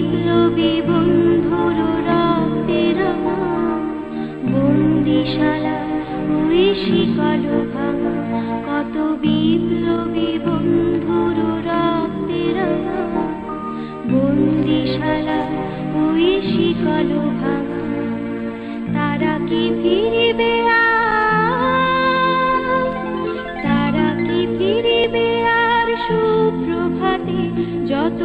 বিপ্লবী বন্ধুর রক্তে রাঙা বন্দিশালা ওই শিকল ভাঙা, কত বিপ্লবী বন্ধুর রক্তে রাঙা বন্দিশালা ওই শিকল ভাঙা। তারা কি ফিরিবে আর, তারা কি ফিরিবে আর সুপ্রভাতে, যত